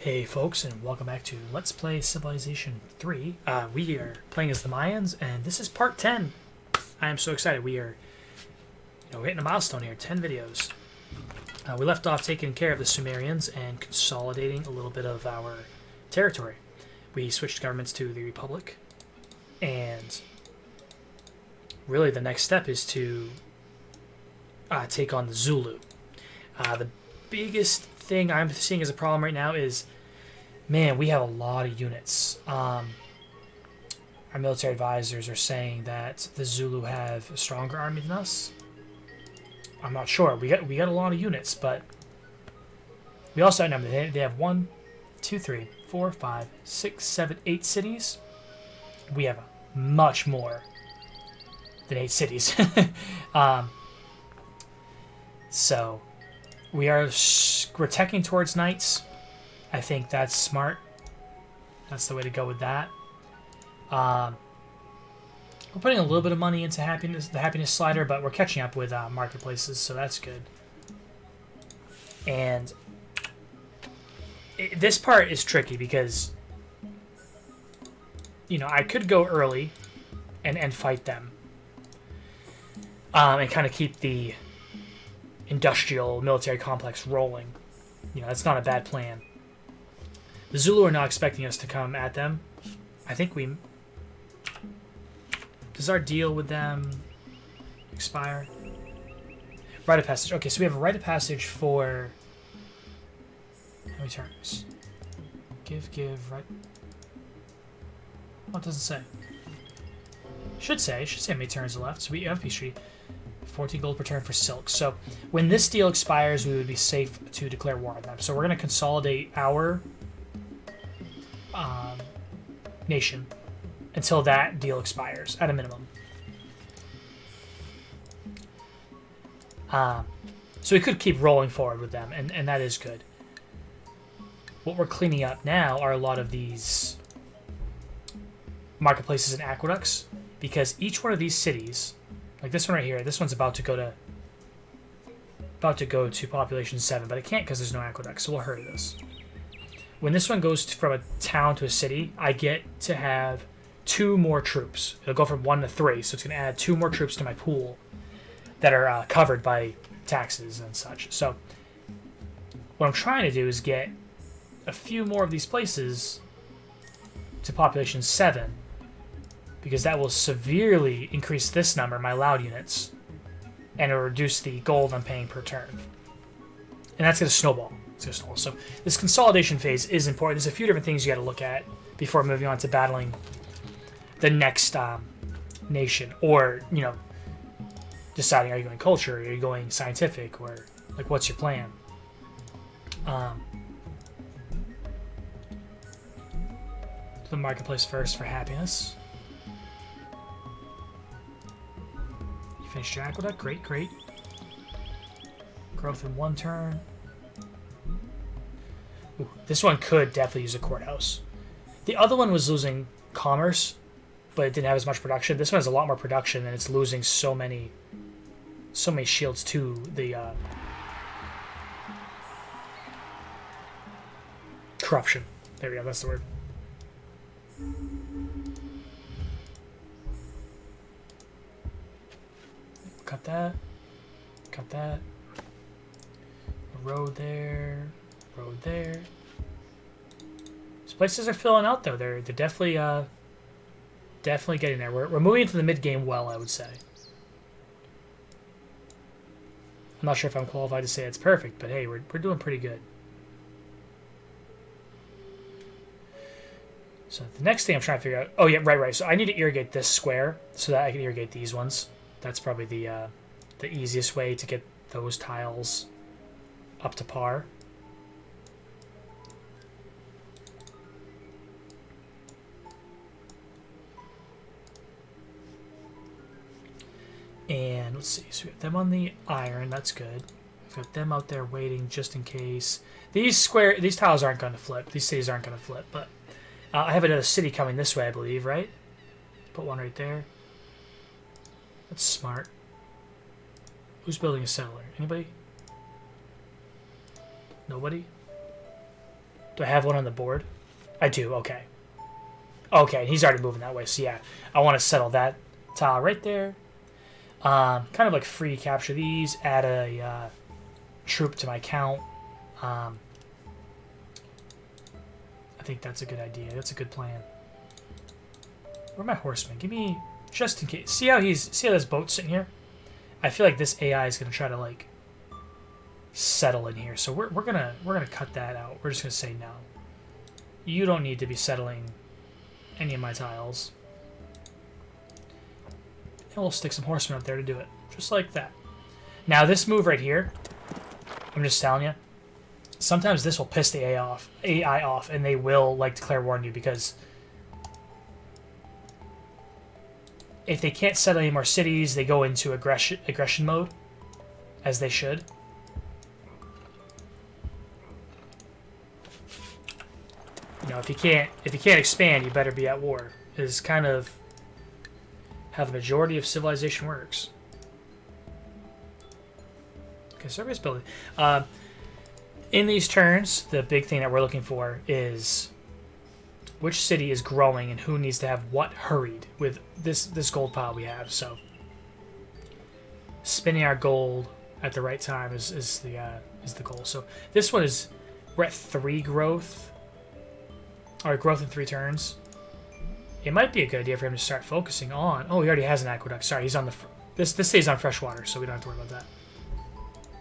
Hey folks, and welcome back to Let's Play Civilization 3. We are playing as the Mayans, and this is part 10. I am so excited. We are, hitting a milestone here, 10 videos. We left off taking care of the Sumerians and consolidating a little bit of our territory. We switched governments to the Republic, and really the next step is to take on the Zulu. The biggest thing I'm seeing as a problem right now is, man, we have a lot of units. Our military advisors are saying that the Zulu have a stronger army than us. I'm not sure. We got a lot of units, but we also outnumber. They have 1, 2, 3, 4, 5, 6, 7, 8 cities. We have much more than 8 cities. So we're teching towards knights. I think that's smart. That's the way to go with that. We're putting a little bit of money into the happiness slider, but we're catching up with marketplaces, so that's good. And this part is tricky because, I could go early and fight them, and kind of keep the industrial military complex rolling. That's not a bad plan. The Zulu are not expecting us to come at them. I think we... Does our deal with them expire? Rite of passage. Okay, so we have a rite of passage for... How many turns? Give, right... Oh, it doesn't say. It should say how many turns are left. So we have peace treaty. 14 gold per turn for silk. So when this deal expires, we would be safe to declare war on them. So we're going to consolidate our nation until that deal expires, at a minimum. So we could keep rolling forward with them, and that is good. What we're cleaning up now are a lot of these marketplaces and aqueducts, because each one of these cities... Like this one right here, this one's about to go to population 7, but it can't because there's no aqueduct, so we'll hurry this. When this one goes from a town to a city, I get to have 2 more troops. It'll go from 1 to 3, so it's going to add 2 more troops to my pool that are covered by taxes and such. So what I'm trying to do is get a few more of these places to population 7, because that will severely increase this number, my allowed units, and it'll reduce the gold I'm paying per turn. And that's going to snowball. It's going to snowball. So this consolidation phase is important. There's a few different things you got to look at before moving on to battling the next nation, or deciding, are you going culture, are you going scientific, or like what's your plan? The marketplace first for happiness. Finished your aqueduct. Great. Growth in 1 turn. Ooh, this one could definitely use a courthouse. The other one was losing commerce, but it didn't have as much production. This one has a lot more production, and it's losing so many shields to the corruption. There we go. That's the word. Cut that. A road there. These places are filling out though. They're definitely getting there. We're moving into the mid game well, I would say. I'm not sure if I'm qualified to say it's perfect, but hey, we're doing pretty good. So the next thing I'm trying to figure out. Oh yeah, right. So I need to irrigate this square so that I can irrigate these ones. That's probably the easiest way to get those tiles up to par. And let's see. So we got them on the iron. That's good. We've got them out there waiting just in case. These tiles aren't going to flip. These cities aren't going to flip. But I have another city coming this way, I believe, right? Put one right there. That's smart. Who's building a settler? Anybody? Nobody? Do I have one on the board? I do, okay. Okay, he's already moving that way, so yeah. I want to settle that tile right there. Kind of like free capture these, add a troop to my count. I think that's a good idea. That's a good plan. Where are my horsemen? Give me, just in case. See how this boat's sitting here? I feel like this AI is gonna try to like settle in here. So we're gonna cut that out. We're just gonna say no. You don't need to be settling any of my tiles. And we'll stick some horsemen up there to do it. Just like that. Now this move right here, I'm just telling you, sometimes this will piss the AI off, and they will like declare war on you, because if they can't settle any more cities, they go into aggression mode, as they should. You know, if you can't expand, you better be at war. Is kind of how the majority of civilization works. Okay, so everybody's building. In these turns, the big thing that we're looking for is which city is growing and who needs to have what hurried with this gold pile we have. So spending our gold at the right time is the goal. So this one is, we're at 3 growth. Or growth in 3 turns. It might be a good idea for him to start focusing on. Oh, he already has an aqueduct. Sorry, he's on the. This stays on fresh water, so we don't have to worry about that.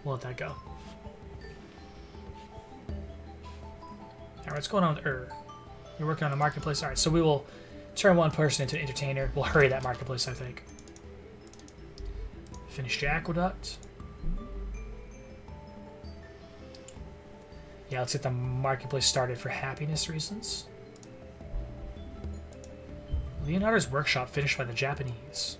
We'll let that go. Alright, what's going on with You're working on the marketplace. Alright, so we will turn one person into an entertainer. We'll hurry that marketplace, I think. Finish the aqueduct. Yeah, let's get the marketplace started for happiness reasons. Leonardo's workshop finished by the Japanese.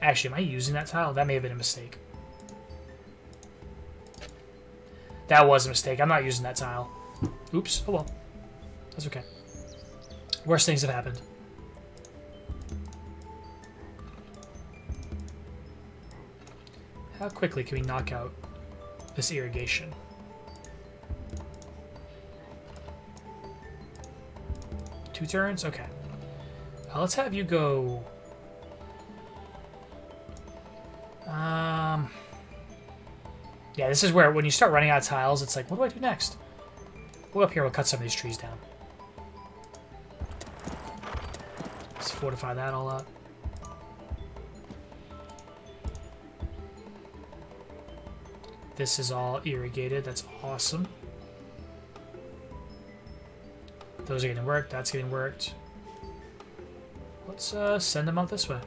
Actually, am I using that tile? That may have been a mistake. That was a mistake. I'm not using that tile. Oops. Oh well. That's okay. Worst things have happened. How quickly can we knock out this irrigation? Two turns? Okay. Let's have you go... Yeah, this is where when you start running out of tiles, it's like, what do I do next? We'll go up here, we'll cut some of these trees down. Let's fortify that all up. This is all irrigated. That's awesome. Those are getting worked. That's getting worked. Let's send them out this way.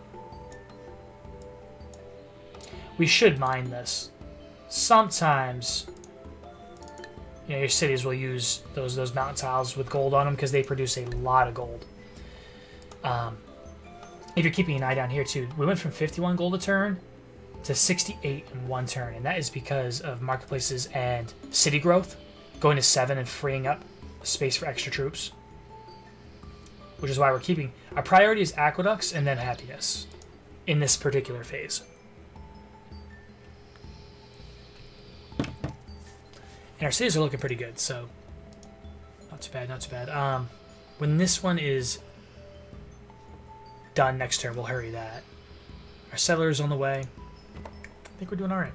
We should mine this. Sometimes, you know, your cities will use those mountain tiles with gold on them because they produce a lot of gold. If you're keeping an eye down here too, we went from 51 gold a turn to 68 in 1 turn, and that is because of marketplaces and city growth going to 7 and freeing up space for extra troops, which is why we're keeping our priority is aqueducts and then happiness in this particular phase. And our cities are looking pretty good, so not too bad, not too bad. When this one is done next turn, we'll hurry that. Our settlers on the way. I think we're doing all right.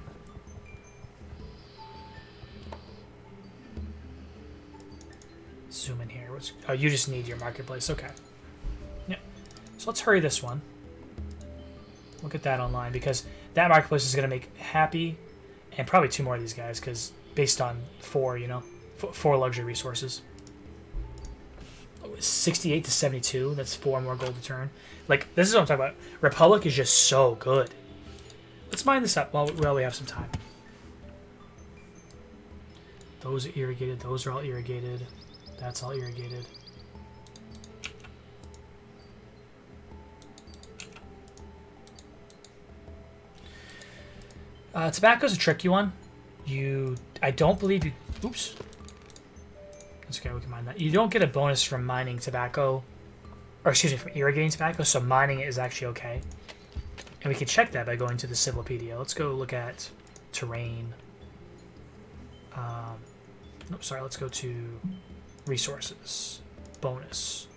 Zoom in here. Oh, you just need your marketplace. Okay. Yep. So let's hurry this one. We'll get that online because that marketplace is going to make happy, and probably 2 more of these guys because based on 4, you know, 4 luxury resources. 68 to 72. That's 4 more gold a turn. Like, this is what I'm talking about. Republic is just so good. Let's mine this up while we have some time. Those are irrigated. Those are all irrigated. That's all irrigated. Tobacco's a tricky one. I don't believe you... Oops. That's okay, we can mine that. You don't get a bonus from mining tobacco, or excuse me, from irrigating tobacco, so mining it is actually okay. And we can check that by going to the Civilopedia. Let's go look at terrain. Nope, sorry, let's go to resources, bonus,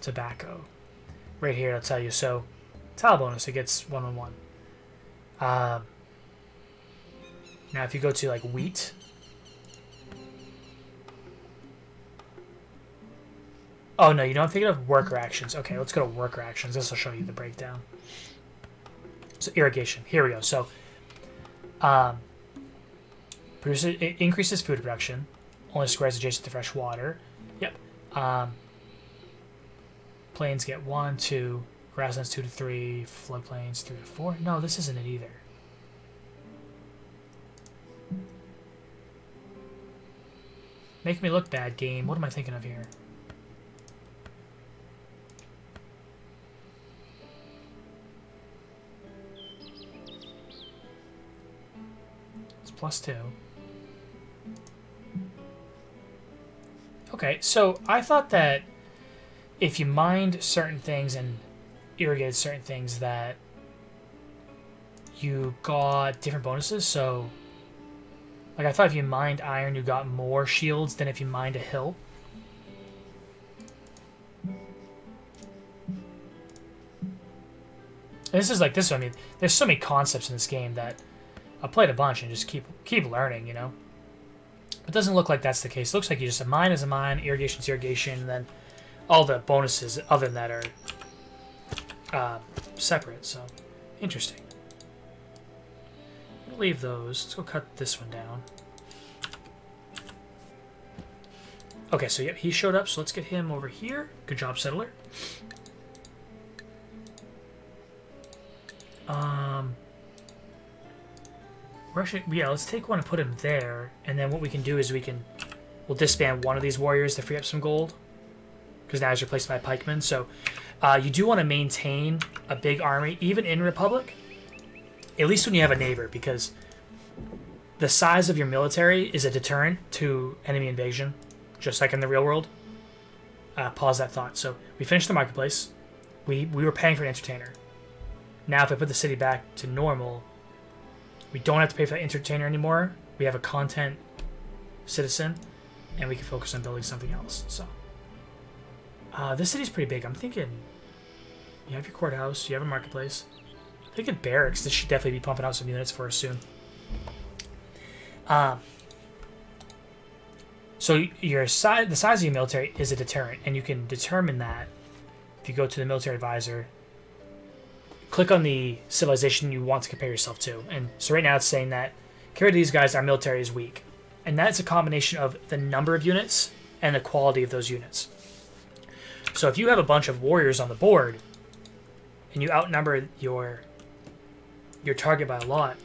tobacco. Right here, I'll tell you. So, tile bonus, it gets 1 on 1. Now, if you go to like wheat, oh no, you know, I'm thinking of worker actions. Okay, let's go to worker actions. This will show you the breakdown. So irrigation, here we go. So, it increases food production, only squares adjacent to fresh water. Yep. Plains get 1, 2, grasslands 2 to 3, floodplains 3 to 4. No, this isn't it either. Make me look bad, game. What am I thinking of here? It's +2. Okay, so I thought that if you mined certain things and irrigated certain things that you got different bonuses. So, like, I thought if you mined iron, you got more shields than if you mined a hill. And this is what I mean. There's so many concepts in this game that I played a bunch and just keep learning, you know? It doesn't look like that's the case. It looks like you just, a mine is a mine, irrigation's irrigation, and then all the bonuses other than that are separate, so interesting. We'll leave those. Let's go cut this one down. Okay, so yeah, he showed up, so let's get him over here. Good job, settler. We're actually, yeah, let's take one and put him there, and then what we can do is we'll disband one of these warriors to free up some gold, because now he's replaced by pikemen. So you do want to maintain a big army, even in Republic, at least when you have a neighbor, because the size of your military is a deterrent to enemy invasion, just like in the real world. Pause that thought. So we finished the marketplace. We were paying for an entertainer. Now if I put the city back to normal, we don't have to pay for that entertainer anymore. We have a content citizen, and we can focus on building something else. So this city's pretty big. I'm thinking you have your courthouse, you have a marketplace. I'm thinking barracks. This should definitely be pumping out some units for us soon. So the size of your military is a deterrent, and you can determine that if you go to the military advisor, click on the civilization you want to compare yourself to. And so right now it's saying that compared to these guys, our military is weak. And that's a combination of the number of units and the quality of those units. So if you have a bunch of warriors on the board and you outnumber your target by a lot,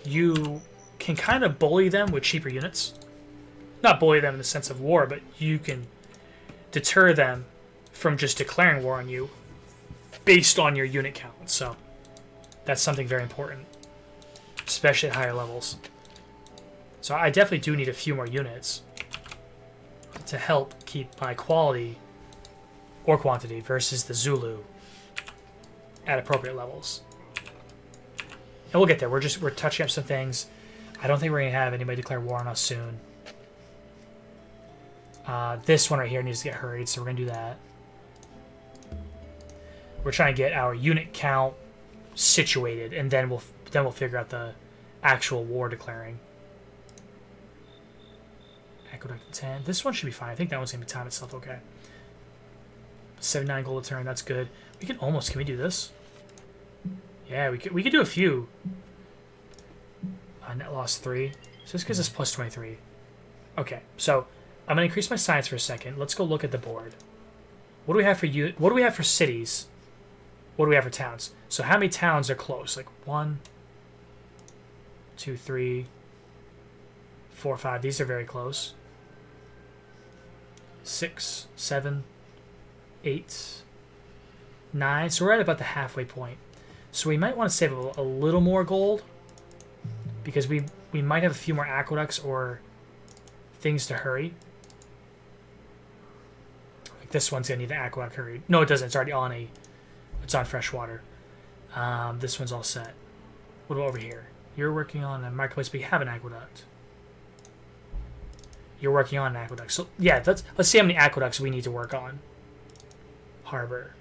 you can kind of bully them with cheaper units. Not bully them in the sense of war, but you can deter them from just declaring war on you based on your unit count. So that's something very important, especially at higher levels. So I definitely do need a few more units to help keep my quality or quantity versus the Zulu at appropriate levels. And we'll get there. We're touching up some things. I don't think we're going to have anybody declare war on us soon. This one right here needs to get hurried, so we're going to do that. We're trying to get our unit count situated, and then we'll figure out the actual war declaring. Aqueduct 10. This one should be fine. I think that one's going to be time itself okay. 79 gold a turn, that's good. We can almost, can we do this? Yeah, we could do a few. Net loss 3. So this gives us plus 23. Okay, so I'm going to increase my science for a second. Let's go look at the board. What do we have for you? What do we have for cities? What do we have for towns? So how many towns are close? Like 1, 2, 3, 4, 5. These are very close. 6, 7, 8, 9. So we're at about the halfway point. So we might want to save a little more gold, because we might have a few more aqueducts or things to hurry. Like this one's gonna need an aqueduct hurried. No, it doesn't. It's already on it's on fresh water. This one's all set. What about over here? You're working on a marketplace, but you have an aqueduct. You're working on an aqueduct. So yeah, let's see how many aqueducts we need to work on. Harbor.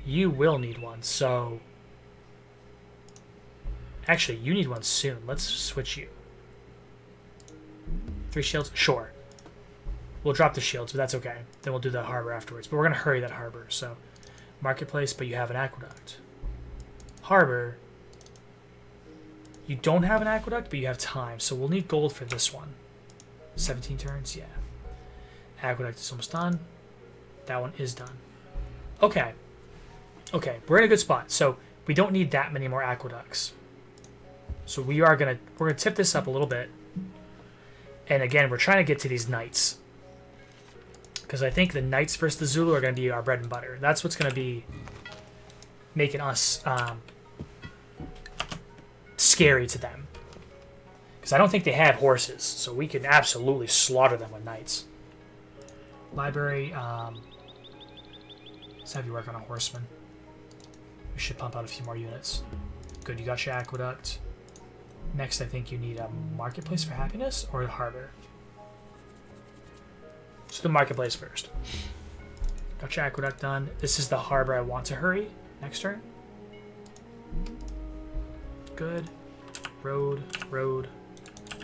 You will need one, so... Actually, you need one soon. Let's switch you. 3 shields? Sure. We'll drop the shields, but that's okay. Then we'll do the harbor afterwards. But we're going to hurry that harbor, so... Marketplace, but you have an aqueduct. Harbor. You don't have an aqueduct, but you have time, so we'll need gold for this one. 17 turns? Yeah. Aqueduct is almost done. That one is done. Okay. Okay, we're in a good spot. So we don't need that many more aqueducts. So we're gonna tip this up a little bit. And again, we're trying to get to these knights. Because I think the knights versus the Zulu are gonna be our bread and butter. That's what's gonna be making us scary to them. Because I don't think they have horses, so we can absolutely slaughter them with knights. Library, let's have you work on a horseman. We should pump out a few more units. Good, you got your aqueduct. Next, I think you need a marketplace for happiness or a harbor. Let's do the marketplace first. Got your aqueduct done. This is the harbor I want to hurry. Next turn. Good. Road, road,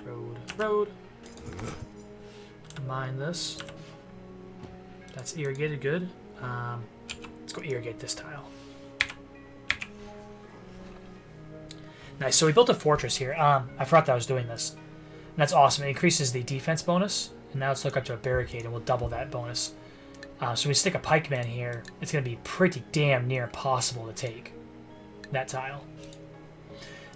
road, road. Mine this. That's irrigated, good. Let's go irrigate this tile. Nice, so we built a fortress here. I forgot that I was doing this. And that's awesome. It increases the defense bonus. And now let's look up to a barricade and we'll double that bonus. So we stick a pikeman here. It's going to be pretty damn near impossible to take that tile.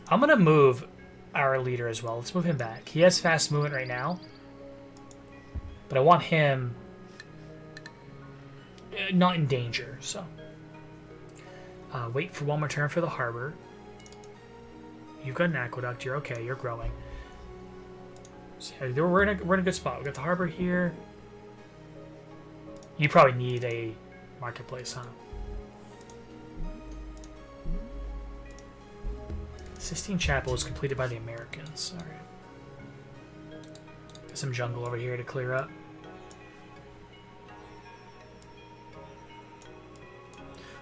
I'm going to move our leader as well. Let's move him back. He has fast movement right now. But I want him not in danger, so. Wait for one more turn for the harbor. You've got an aqueduct. You're okay. You're growing. So yeah, we're in a good spot. We got the harbor here. You probably need a marketplace, huh? Sistine Chapel is completed by the Americans. All right. Got some jungle over here to clear up.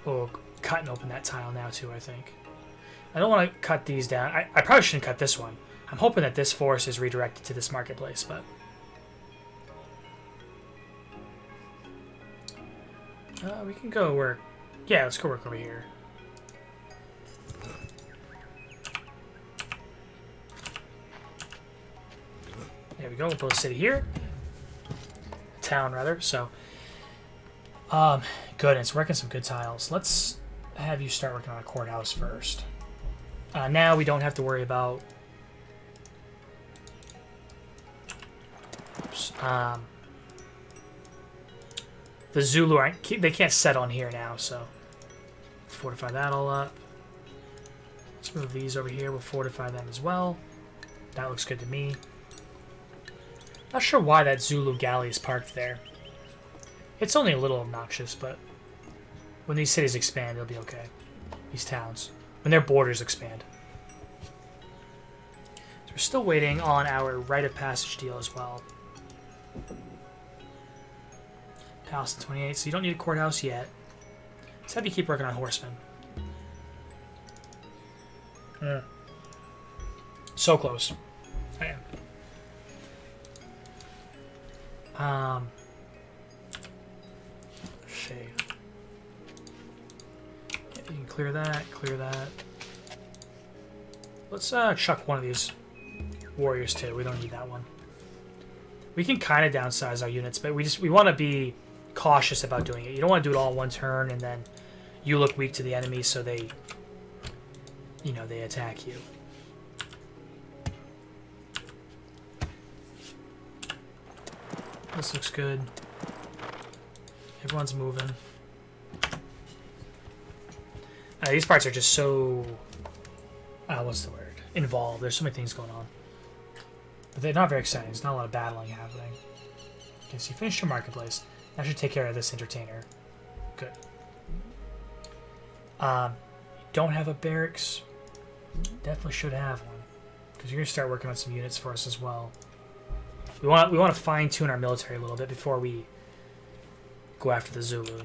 Oh, cut and open that tile now too, I think. I don't want to cut these down. I probably shouldn't cut this one. I'm hoping that this force is redirected to this marketplace, but... we can go work... Yeah, let's go work over here. There we go, we'll build a city here. A town, rather, so... good, it's working some good tiles. Let's have you start working on a courthouse first. Now we don't have to worry about... Oops. The Zulu aren't... They can't set on here now, so... Fortify that all up. Let's move these over here. We'll fortify them as well. That looks good to me. Not sure why that Zulu galley is parked there. It's only a little obnoxious, but... When these cities expand, it'll be okay. These towns. When their borders expand. So we're still waiting on our rite of passage deal as well. Palace in 28, so you don't need a courthouse yet. Let's have you keep working on horsemen. So close. I am. Shade. Yeah, you can clear that, clear that. Let's chuck one of these warriors too. We don't need that one. We can kind of downsize our units, but we want to be cautious about doing it. You don't want to do it all in one turn and then you look weak to the enemy, so they, you know, they attack you. This looks good. Everyone's moving. These parts are just so... what's the word? Involved. There's so many things going on. But they're not very exciting. There's not a lot of battling happening. Okay, so you finished your marketplace. That should take care of this entertainer. Good. You don't have a barracks. Definitely should have one. Because you're gonna start working on some units for us as well. We want to fine tune our military a little bit before we go after the Zulu.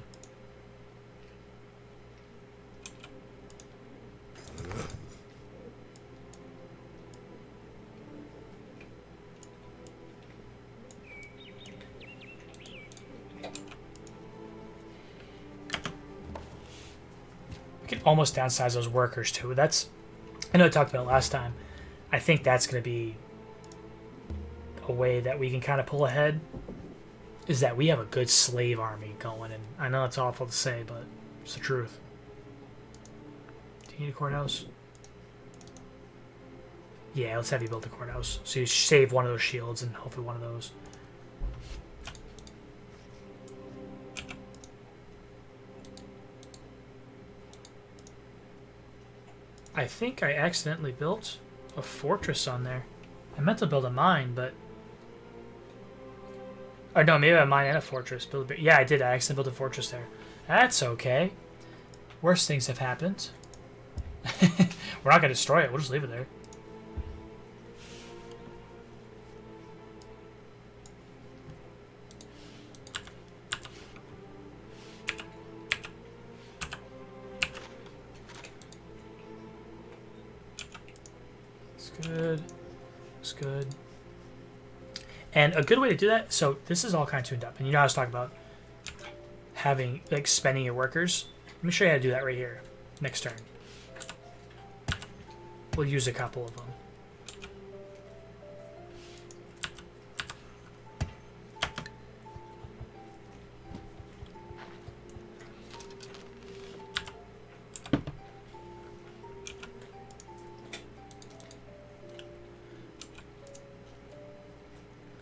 Almost downsize those workers too. That's, I know I talked about it last time. I think that's going to be a way that we can kind of pull ahead, is that we have a good slave army going. And I know it's awful to say, but it's the truth. Do you need a courthouse? Yeah, let's have you build a courthouse. So you save one of those shields and hopefully one of those. I think I accidentally built a fortress on there. I meant to build a mine, but... Or no, maybe a mine and a fortress. Yeah, I did. I accidentally built a fortress there. That's okay. Worse things have happened. We're not going to destroy it. We'll just leave it there. Good. Looks good. And a good way to do that, so this is all kind of tuned up. And you know how I was talking about having, like, spending your workers? Let me show you how to do that right here. Next turn. We'll use a couple of them.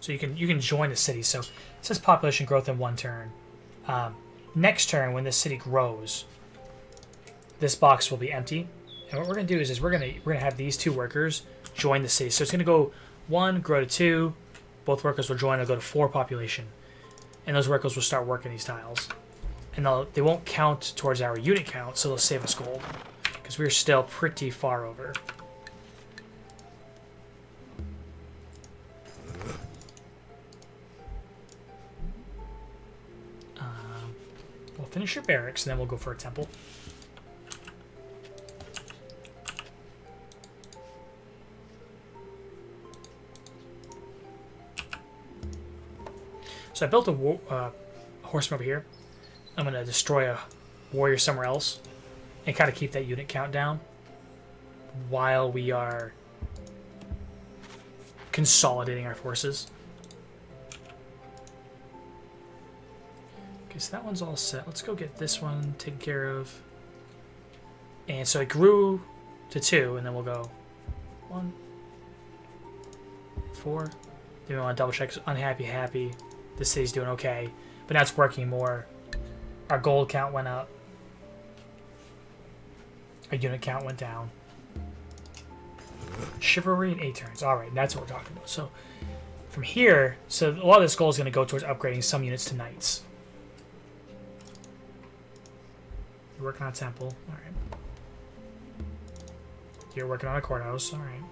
So you can join the city. So it says population growth in one turn. Next turn, when this city grows, this box will be empty. And what we're gonna do is we're gonna have these two workers join the city. So it's gonna go 1, grow to 2. Both workers will join. It'll go to 4 population, and those workers will start working these tiles. And they won't count towards our unit count, so they'll save us gold because we're still pretty far over. We'll finish your barracks, and then we'll go for a temple. So I built a horseman over here. I'm going to destroy a warrior somewhere else and kind of keep that unit count down while we are consolidating our forces. Okay, so that one's all set. Let's go get this one taken care of. And so it grew to 2, and then we'll go 1, 4. Then we want to double check. Unhappy, happy. This city's doing okay, but now it's working more. Our gold count went up. Our unit count went down. Chivalry in 8 turns. All right, that's what we're talking about. So from here, so a lot of this gold is going to go towards upgrading some units to knights. You're working on a temple. All right. You're working on a courthouse. All right.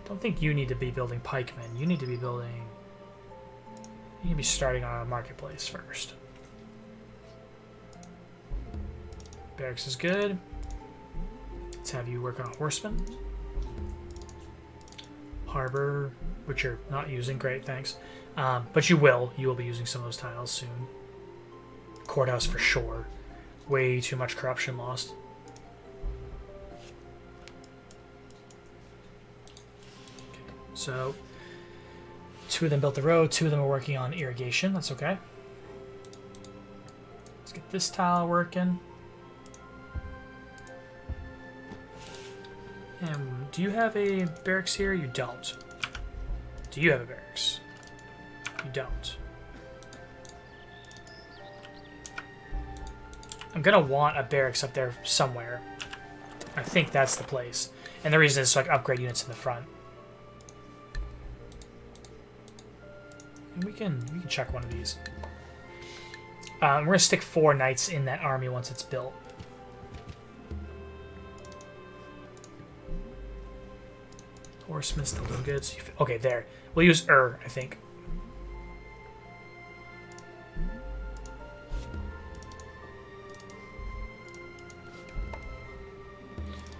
Don't think you need to be building pikemen. You need to be building... You need to be starting on a marketplace first. Barracks is good. Let's have you work on a horseman. Harbor, which you're not using. Great, thanks. But you will. You will be using some of those tiles soon. Courthouse for sure. Way too much corruption lost. So, 2 of them built the road, 2 of them are working on irrigation. That's okay. Let's get this tile working. And do you have a barracks here? You don't. Do you have a barracks? You don't. I'm going to want a barracks up there somewhere. I think that's the place. And the reason is so I can upgrade units in the front. We can check one of these. We're going to stick 4 knights in that army once it's built. Horsemen still doing good. So okay, there. We'll use I think.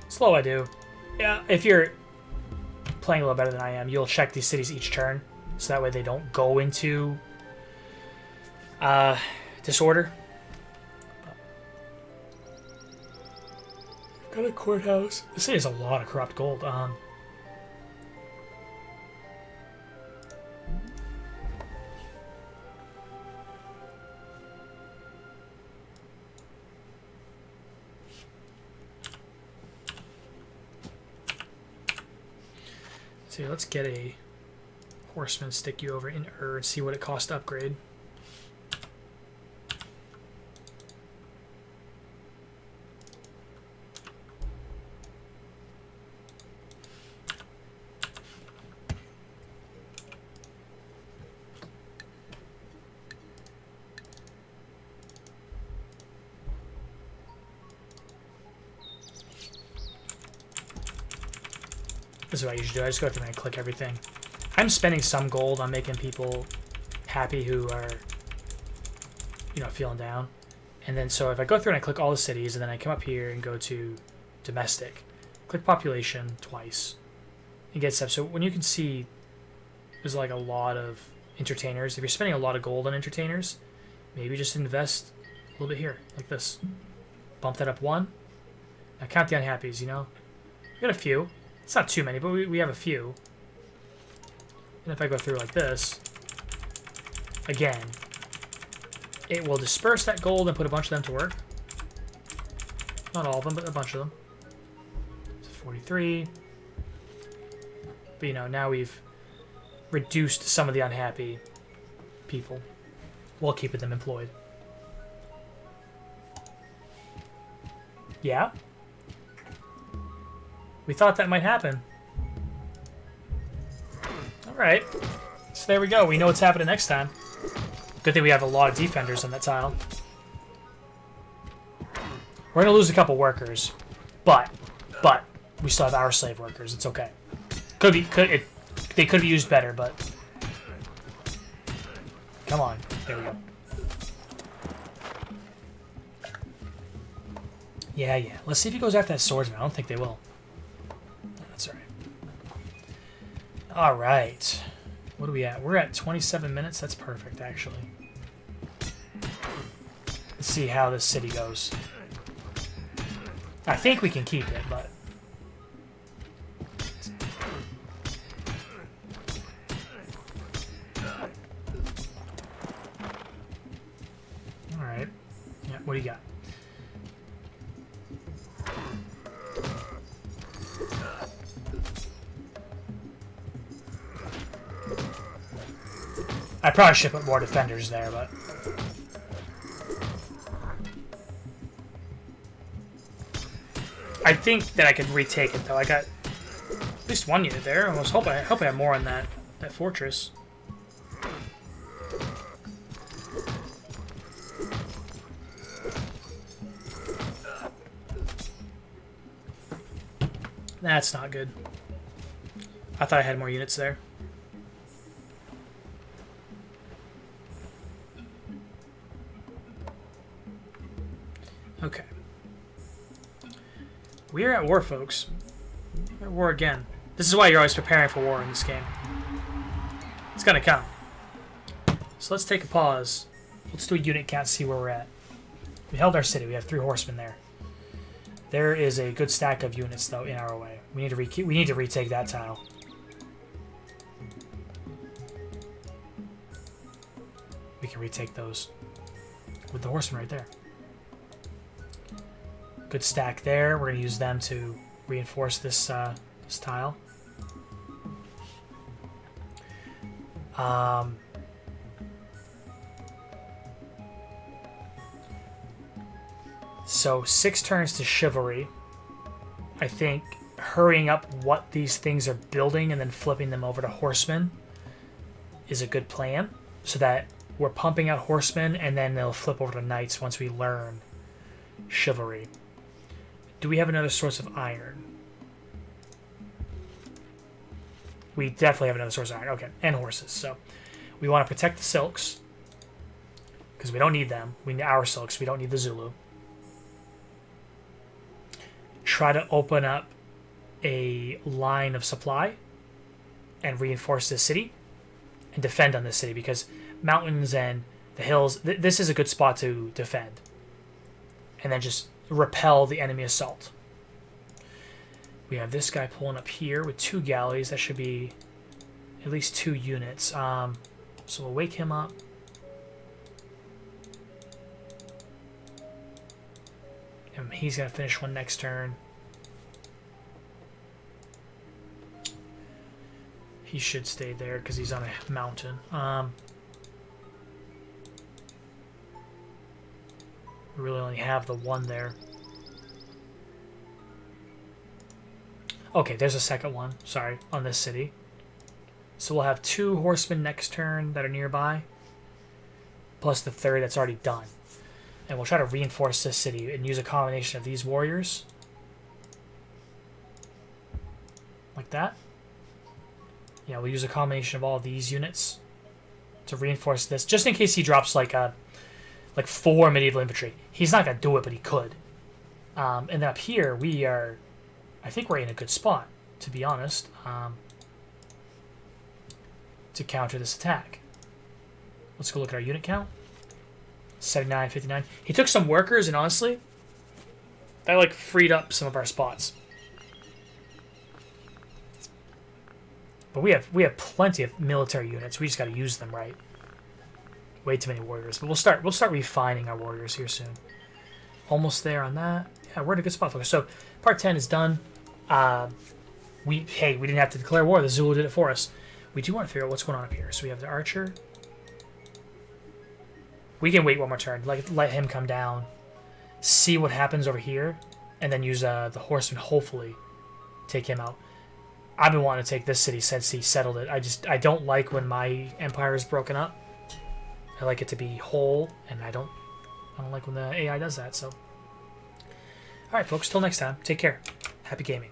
Slow I do. Yeah, if you're playing a little better than I am, you'll check these cities each turn, so that way they don't go into disorder. Got a courthouse. This city has a lot of corrupt gold. So let's get a horseman, stick you over in and see what it costs to upgrade. This is what I usually do. I just go through and click everything. I'm spending some gold on making people happy who are, you know, feeling down. And then so if I go through and I click all the cities, and then I come up here and go to domestic, click population twice, it gets up. So when you can see there's like a lot of entertainers, if you're spending a lot of gold on entertainers, maybe just invest a little bit here, like this. Bump that up one. Now count the unhappies, you know. We got a few. It's not too many, but we have a few. And if I go through like this, again, it will disperse that gold and put a bunch of them to work. Not all of them, but a bunch of them. So 43. But you know, now we've reduced some of the unhappy people while keeping them employed. Yeah? We thought that might happen. Alright. So there we go. We know what's happening next time. Good thing we have a lot of defenders on that tile. We're going to lose a couple workers. But we still have our slave workers. It's okay. They could be used better, but... Come on. There we go. Yeah. Let's see if he goes after that swordsman. I don't think they will. That's alright. Alright. What are we at? We're at 27 minutes. That's perfect, actually. Let's see how this city goes. I think we can keep it, but... Alright. Yeah, what do you got? I probably should put more defenders there, but... I think that I could retake it, though. I got at least one unit there. I hope I have more on that fortress. That's not good. I thought I had more units there. Okay. We're at war, folks. We're at war again. This is why you're always preparing for war in this game. It's gonna come. So let's take a pause. Let's do a unit count, see where we're at. We held our city. We have 3 horsemen there. There is a good stack of units, though, in our way. We need to retake that tile. We can retake those with the horsemen right there. Good stack there. We're going to use them to reinforce this this tile. So 6 turns to chivalry. I think hurrying up what these things are building and then flipping them over to horsemen is a good plan, so that we're pumping out horsemen and then they'll flip over to knights once we learn chivalry. Do we have another source of iron? We definitely have another source of iron. Okay, and horses. So we want to protect the silks because we don't need them. We need our silks. We don't need the Zulu. Try to open up a line of supply and reinforce this city and defend on this city because mountains and the hills, this is a good spot to defend. And then just repel the enemy assault. We have this guy pulling up here with 2 galleys. That should be at least 2 units. So we'll wake him up. And he's going to finish one next turn. He should stay there because he's on a mountain. We really only have the one there. Okay, there's a second one. Sorry, on this city. So we'll have 2 horsemen next turn that are nearby. Plus the 3rd that's already done. And we'll try to reinforce this city and use a combination of these warriors. Like that. Yeah, we'll use a combination of all of these units to reinforce this. Just in case he drops like 4 medieval infantry. He's not going to do it, but he could. And then up here, we are... I think we're in a good spot, to be honest, to counter this attack. Let's go look at our unit count. 79, 59. He took some workers, and honestly, that like freed up some of our spots. But we have plenty of military units. We just got to use them right. Way too many warriors. But we'll start refining our warriors here soon. Almost there on that. Yeah, we're in a good spot, folks. So part 10 is done. We didn't have to declare war. The Zulu did it for us. We do want to figure out what's going on up here. So we have the archer. We can wait one more turn. Let him come down. See what happens over here. And then use the horseman, hopefully, take him out. I've been wanting to take this city since he settled it. I don't like when my empire is broken up. I like it to be whole, and I don't like when the AI does that. So, all right, folks. Till next time. Take care. Happy gaming.